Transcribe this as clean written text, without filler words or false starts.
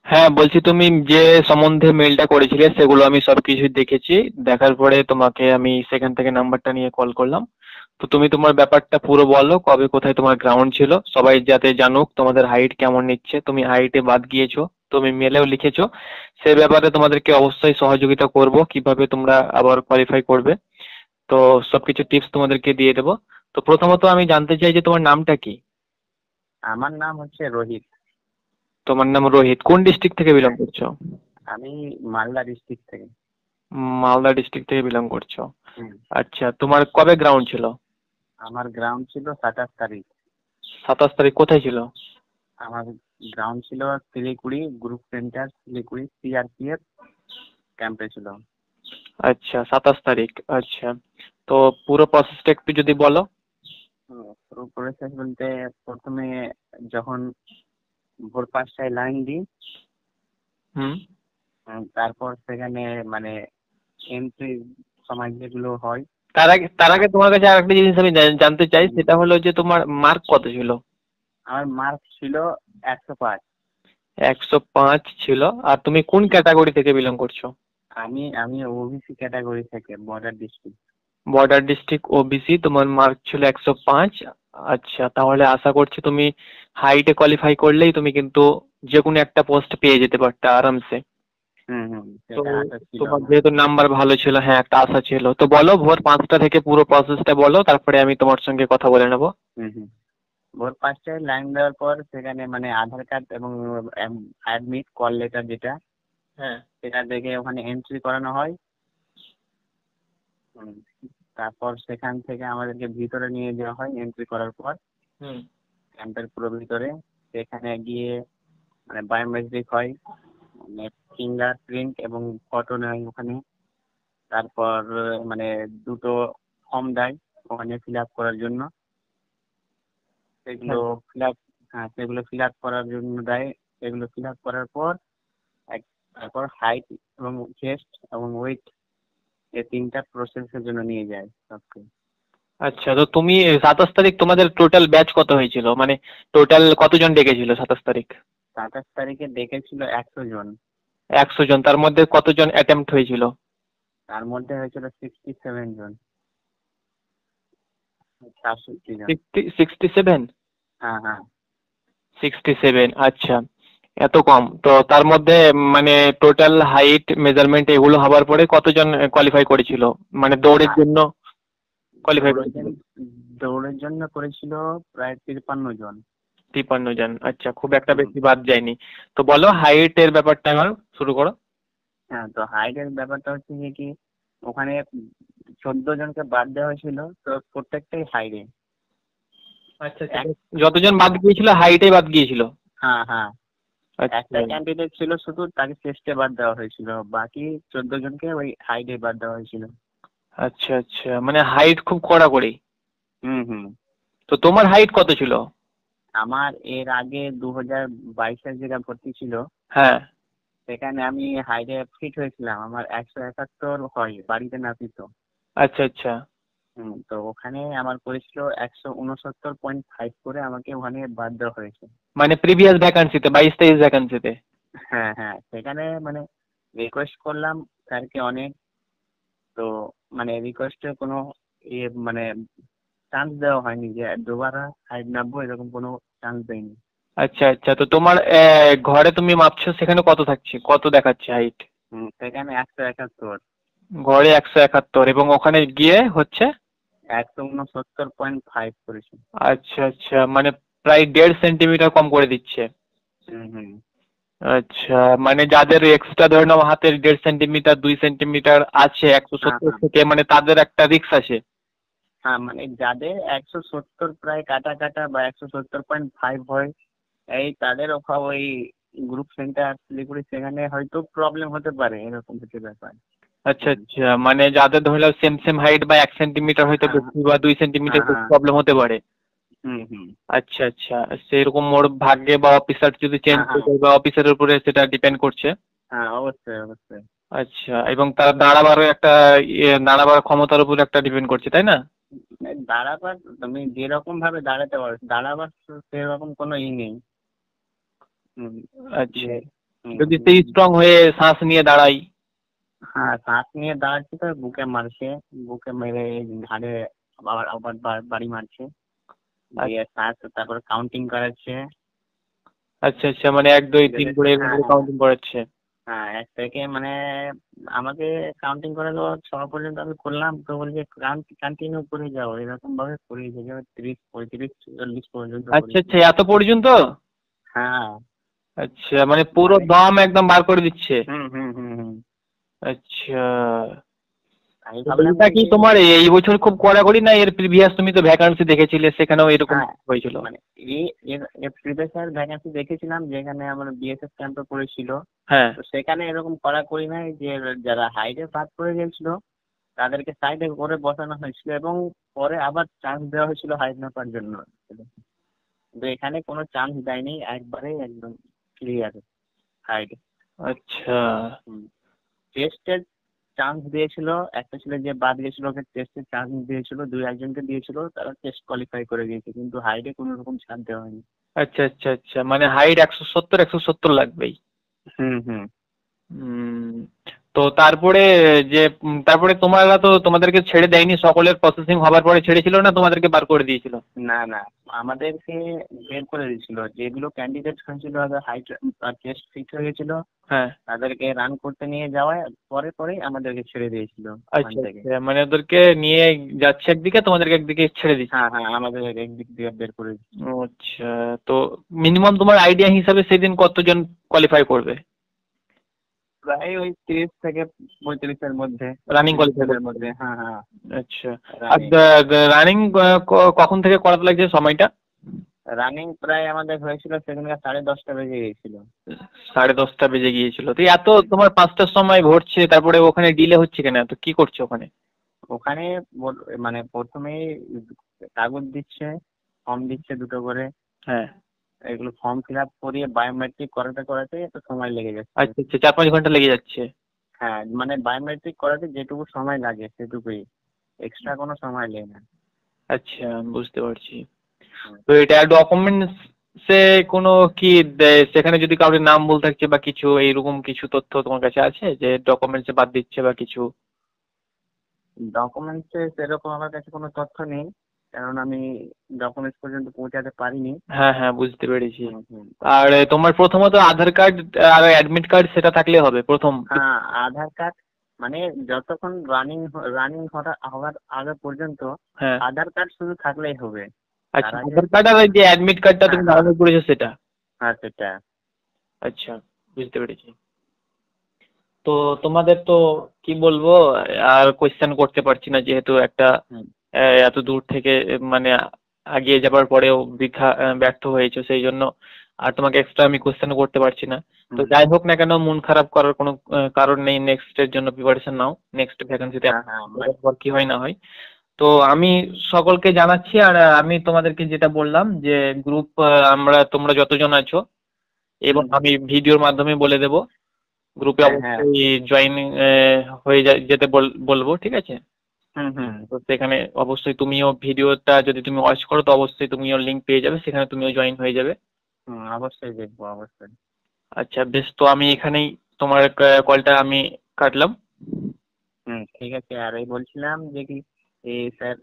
হ্যাঁ, বলছি তুমি যে সম্বন্ধে মেলটা করেছিলে সেগুলো আমি সবকিছু দেখেছি। দেখার পরে তোমাকে আমি সেখান থেকে নাম্বারটা নিয়ে কল করলাম। তো তুমি তোমার ব্যাপারটা পুরো বলো, কবে কোথায় তোমার গ্রাউন্ড ছিল, সবাই যাতে জানুক তোমাদের হাইট কেমন নিচ্ছে। তুমি হাইটে বাদ গিয়েছো, তুমি মেলেও লিখেছো। সে ব্যাপারে তোমাদেরকে অবশ্যই সহযোগিতা করব, কিভাবে তোমরা আবার কোয়ালিফাই করবে। তো সবকিছু টিপস তোমাদেরকে দিয়ে দেবো। তো প্রথমত আমি জানতে চাই যে তোমার নামটা কি। আমার নাম হচ্ছে রোহিত। তোমার নাম রোহিত, কোন ডিস্ট্রিক্ট থেকে বিলং করছো? আমি মালদা ডিস্ট্রিক্ট থেকে। মালদা ডিস্ট্রিক্ট থেকে বিলং করছো। হুম। আচ্ছা, তোমার কবে গ্রাউন্ড ছিল? আমার গ্রাউন্ড ছিল 27 তারিখ। 27 তারিখ কোথায় ছিল? আমার গ্রাউন্ড ছিল Siliguri group centre, Siliguri CRPF ক্যাম্পে ছিল। আচ্ছা, 27 তারিখ। আচ্ছা, তো পুরো প্রসেসটা একটু যদি বলো। পুরো প্রসেস বলতে প্রথমে যখন ভোর 5টায় লাইন দিই, হুম। তারপর সেখানে মানে এন্ট্রি সময় যেগুলো হয়। তার আগে তোমার কাছে আরেকটা জিনিস আমি জানতে চাই, সেটা হলো যে তোমার মার্ক কত ছিল? আমার মার্ক ছিল 105। 105 ছিল। আর তুমি কোন ক্যাটাগরি থেকে বিলং করছো? আমি আমি ওবিসি ক্যাটাগরি থেকে, border district. Border district OBC, তোমার মার্ক ছিল 105। আচ্ছা, তাহলে আশা করছি তুমি হাইটে কোয়ালিফাই করলেই তুমি কিন্তু যে কোনো একটা পোস্ট পেয়ে যেতে পারতে আরামসে। হুম হুম, তো সেটা আশা ছিল তোমার আমার। যেহেতু নাম্বার ভালো ছিল, হ্যাঁ একটা আশা ছিল। তো বলো, ভোর 5টা থেকে পুরো প্রসেসটা বলো, তারপরে আমি তোমার সঙ্গে কথা বলে নেবো। হুম হুম। ভোর 5টায় লাইন দেওয়ার পর সেখানে মানে আধার কার্ড এবং অ্যাডমিট কল লেটার যেটা, হ্যাঁ। সেটা দেখে ওখানে এন্ট্রি করানো হয়। হুম, তারপর সেখান থেকে আমাদেরকে ভিতরে নিয়ে যাওয়া হয় এন্ট্রি করার পর, হুম। ক্যাম্পের পুরো ভিতরে। সেখানে গিয়ে মানে বায়োমেট্রিক হয়, মানে ফিঙ্গার প্রিন্ট এবং ফটো নেয় ওখানে। তারপর মানে দুটো ফর্ম দেয় ওখানে ফিল আপ করার জন্য। সেগুলো হ্যাঁ। ফিল আপ, হ্যাঁ সেগুলো ফিল আপ করার জন্য দেয়। সেগুলো ফিল আপ করার পর তারপর হাইট এবং চেস্ট এবং ওয়েট, এই তিনটা প্রসেসের জন্য নিয়ে যায় সবকে। আচ্ছা, তো তুমি 27 তারিখ তোমাদের টোটাল ব্যাচ কত হয়েছিল, মানে টোটাল কতজন ডেকেছিল 27 তারিখ? 27 তারিখে ডেকেছিল 100 জন। 100 জন, তার মধ্যে কতজন অ্যাটেম্প্ট হয়েছিল? তার মধ্যে হয়েছিল 67 জন, 67 জন। 67। হ্যাঁ হ্যাঁ। 67, আচ্ছা। এত কম তো তার মধ্যে, মানে টোটাল হাইট মেজারমেন্ট এগুলো হবার পরে কতজন কোয়ালিফাই করেছিল, মানে দৌড়ের হ্যাঁ, জন্য কোয়ালিফাই দৌড়ের করেছিল? জন্য দৌড়ের জন্য করেছিল প্রায় 53 জন। 53 জন, আচ্ছা, খুব একটা হুম। বেশি বাদ যায়নি। তো বলো হাইটের ব্যাপারটা এবার শুরু করো। হ্যাঁ, তো হাইটের ব্যাপারটা হচ্ছে যে কি, ওখানে 14 জনকে বাদ দেওয়া হয়েছিল, তো প্রত্যেকটাই হাইটে। আচ্ছা আচ্ছা, এক, যতজন বাদ গিয়েছিল হাইটেই বাদ গিয়েছিল। হ্যাঁ হ্যাঁ, একটা আচ্ছা ক্যান্ডিডেট ছিল শুধু, তাকে চেস্টে বাদ দেওয়া হয়েছিল, বাকি 14 জনকে ওই হাইটে বাদ দেওয়া হয়েছিল। আচ্ছা, আচ্ছা, মানে হাইট খুব কড়াকড়ি। হুম হুম। তো তোমার হাইট কত ছিল? আমার এর আগে 2022-এর যেটা ভর্তি ছিল, হ্যাঁ। সেখানে আমি হাইটে ফিট হয়েছিলাম, আমার 171 হয় বাড়িতে নাপিত। আচ্ছা আচ্ছা, তো ওখানে আমার করেছিল 169.5 করে, আমাকে ওখানে বাদ দেওয়া হয়েছে। মানে প্রিভিয়াস ভ্যাকান্সিতে 22-23 ভ্যাকান্সিতে। হ্যাঁ হ্যাঁ, সেখানে মানে রিকোয়েস্ট করলাম স্যারকে অনেক। তো মানে রিকোয়েস্টের কোনো মানে চান্স দেওয়া হয়নি যে দুবার হাইট নামবো, এরকম কোনো চান্স দেয়নি। আচ্ছা আচ্ছা, তো তোমার ঘরে তুমি মাপছো সেখানে কত থাকছে, কত দেখাচ্ছে হাইট? সেখানে 171। ঘরে 171 এবং ওখানে গিয়ে হচ্ছে? 169.5 করেছি। আচ্ছা আচ্ছা, মানে প্রায় 1.5 সেন্টিমিটার কম করে দিচ্ছে। হুম হুম। আচ্ছা, মানে যাদের এক্সট্রা ধরে নাও হাতের 1.5 সেন্টিমিটার 2 সেন্টিমিটার আছে একশো হ্যাঁ সত্তর হ্যাঁ থেকে, মানে তাদের একটা রিস্ক আছে। হ্যাঁ, মানে যাদের 170 প্রায় কাটা কাটা বা 170.5 হয়, এই তাদের অভাব ওই গ্রুপ সেন্টার শিলিগুড়ি, সেখানে হয়তো প্রবলেম হতে পারে, এরকম কিছু ব্যাপার। আচ্ছা হুম। আচ্ছা, মানে যাদের ধরে নাও সেম সেম হাইট বা 1 সেন্টিমিটার হয়তো হ্যাঁ বেশি বা 2 সেন্টিমিটার হ্যাঁ হ্যাঁ। প্রবলেম হতে পারে। হুম হুম। আচ্ছা আচ্ছা, সেরকম ওর ভাগ্যে বা অফিসার যদি চেঞ্জ হ্যাঁ হ্যাঁ হয়ে যায় বা অফিসারের উপরে সেটা ডিপেন্ড করছে। হ্যাঁ, অবশ্যই অবশ্যই। আচ্ছা, এবং তার দাঁড়াবারও একটা দাঁড়াবার ক্ষমতার উপর একটা ডিপেন্ড করছে, তাই না? দাঁড়াবার তুমি যেরকম ভাবে দাঁড়াতে পারো, দাঁড়াবার সেরকম কোনো ই নেই। হুম, যে আচ্ছা। যদি সে স্ট্রং হয়ে শ্বাস নিয়ে দাঁড়াই? হ্যাঁ, শ্বাস নিয়ে দাঁড়াচ্ছি তো বুকে মারছে, বুকে মেরে ঘাড়ে আবার আবার বাড়ি মারছে, দিয়ে শ্বাস তারপর কাউন্টিং করাচ্ছে। আচ্ছা আচ্ছা, মানে 1 2 3 করে এরকম হ্যাঁ করে হ্যাঁ কাউন্টিং করাচ্ছে। হ্যাঁ, 1 থেকে মানে আমাকে কাউন্টিং করালো, 6 পর্যন্ত আমি করলাম, তো বলছে কন্টিনিউ করে যাও, এরকম ভাবে করে যাও, 30 35 40 পর্যন্ত আচ্ছা করেছি। আচ্ছা, এত পর্যন্ত? হ্যাঁ আচ্ছা, মানে পুরো মানে দম একদম বার করে দিচ্ছে? হুম হুম হুম হুম। আচ্ছা, আমি তো ভাবলাম এটা যে কি তোমার এই বছর খুব কড়াকড়ি, না এর প্রিভিয়াস তুমি তো ভ্যাকান্সি দেখেছিলে সেখানেও এরকম হ্যাঁ হয়েছিল? মানে এর প্রিভিয়াস ভ্যাকেন্সি দেখেছিলাম যেখানে আমার বিএসএফ ক্যাম্পে পড়েছিল, হ্যাঁ। তো সেখানে এরকম কড়াকড়ি নাই, যে যারা হাইটে পাস করে গেছিল তাদেরকে সাইডে করে বসানো হয়েছিল এবং পরে আবার চান্স দেওয়া হয়েছিল হাইট মাপার জন্য। কিন্তু এখানে কোনো চান্স দেয়নি, একবারে একদম ক্লিয়ার হাইট। আচ্ছা টেস্টের চান্স দিয়েছিল, একটা ছেলে যে বাদ গেছিল ওকে টেস্টের চান্স দিয়েছিল, দুই একজনকে দিয়েছিল, তারা টেস্ট কোয়ালিফাই করে গিয়েছে, কিন্তু হাইটে কোনো রকম ছাড় দেওয়া হয়নি। আচ্ছা আচ্ছা আচ্ছা, মানে হাইট 170 লাগবেই। হুম হুম। উম, তো তারপরে যে তারপরে তোমাদেরকে ছেড়ে দেয়নি, সকলের প্রসেসিং হবার পরে ছেড়েছিল না তোমাদেরকে বার করে দিয়েছিল? না না, আমাদেরকে বের করে দিয়েছিল, যেগুলো ক্যান্ডিডেট হয়েছিল হাইট টেস্ট ফিক্স হয়ে গেছিল, হ্যাঁ। তাদেরকে রান করতে নিয়ে যাওয়ায় পরে পরেই আমাদেরকে ছেড়ে দিয়েছিল ওখান আচ্ছা থেকে। আচ্ছা, মানে ওদেরকে নিয়ে যাচ্ছে একদিকে, তোমাদেরকে একদিকে ছেড়ে দিচ্ছে। হ্যাঁ হ্যাঁ, আমাদের একদিক দিয়ে বের করে দিয়েছিল। ও আচ্ছা, তো মিনিমাম তোমার আইডিয়া হিসাবে সেদিন কতজন কোয়ালিফাই করবে? প্রায় ওই 30 থেকে 35-এর মধ্যে, রানিং 30 কোয়ালিফাই জনের করতে মধ্যে। হবে? হ্যাঁ হ্যাঁ। আচ্ছা। আর রানিং রানিং কখন থেকে করাতে লাগছে সময়টা? রানিং প্রায় আমাদের হয়েছিল সেদিনকে 10:30 বেজে গিয়েছিল। 10:30 বেজে গিয়েছিল, তো এত তোমার 5টার সময় ভরছে, তারপরে ওখানে ডিলে হচ্ছে কেন, তো কি করছে ওখানে? ওখানে মানে প্রথমেই কাগজ দিচ্ছে, ফর্ম দিচ্ছে দুটো করে, হ্যাঁ। এগুলো ফর্ম ফিল আপ করিয়ে বায়োমেট্রিক করাতে করাতে একটু সময় লেগে যাচ্ছে। আচ্ছা আচ্ছা, 4 5 ঘন্টা লেগে যাচ্ছে? হ্যাঁ, মানে বায়োমেট্রিক করাতে যেটুকু সময় লাগে সেটুকুই, এক্সট্রা কোনো সময় লাগে না। আচ্ছা, বুঝতে পারছি। হুম। তো এটা ডকুমেন্টসে কোনো কি দেয় সেখানে, যদি কাউকে নাম ভুল থাকছে বা কিছু এইরকম কিছু তথ্য তোমার কাছে আছে যে ডকুমেন্টসে বাদ দিচ্ছে বা কিছু? ডকুমেন্টসে সেরকম আমার কাছে কোনো তথ্য নেই, কারণ আমি ডকুমেন্টস পর্যন্ত পৌঁছাতে পারিনি। হ্যাঁ হ্যাঁ, বুঝতে পেরেছি। হুম হুম। আর তোমার প্রথমত আধার কার্ড আর অ্যাডমিট কার্ড সেটা থাকলে হবে প্রথম? হ্যাঁ, আধার কার্ড, মানে যতক্ষণ রানিং হওয়ার আগে পর্যন্ত হ্যাঁ। আধার কার্ড শুধু থাকলেই হবে। তার আচ্ছা, আগে আধার কার্ড আর ওই যে অ্যাডমিট কার্ডটা হ্যাঁ তুমি হ্যাঁ ডাউনলোড করেছো সেটা? হ্যাঁ সেটা। আচ্ছা, বুঝতে পেরেছি। তো তোমাদের তো কি বলবো, আর কোয়েশ্চেন করতে পারছি না, যেহেতু একটা হুম এত দূর থেকে মানে এগিয়ে যাবার পরেও ব্যর্থ হয়েছে, সেই জন্য আর তোমাকে এক্সট্রা আমি কোয়েশ্চেন করতে পারছি না। তো হুম। যাই হোক না কেন, মন খারাপ করার কোনো কারণ নেই, নেক্সট এর জন্য প্রিপারেশন নাও, নেক্সট ভ্যাকেন্সিতে হ্যাঁ হ্যাঁ পর কি হয় না হয়। তো আমি সকলকে জানাচ্ছি, আর আমি তোমাদেরকে যেটা বললাম যে গ্রুপ, তোমরা যতজন আছো, এবং হুম হুম। আমি ভিডিওর মাধ্যমে বলে দেবো, গ্রুপে হ্যাঁ হ্যাঁ। অবশ্যই জয়েন হয়ে যেতে বলবো, ঠিক আছে? হুম হুম তো সেখানে অবশ্যই তুমিও ভিডিওটা যদি তুমি ওয়াচ করো, তো অবশ্যই তুমিও লিঙ্ক পেয়ে যাবে, সেখানে তুমিও জয়েন হয়ে যাবে। হুম, অবশ্যই দেখবো অবশ্যই। আচ্ছা বেশ, তো আমি এখানেই তোমার কলটা আমি কাটলাম। হুম, ঠিক আছে। আর এই বলছিলাম যে কি, এই স্যার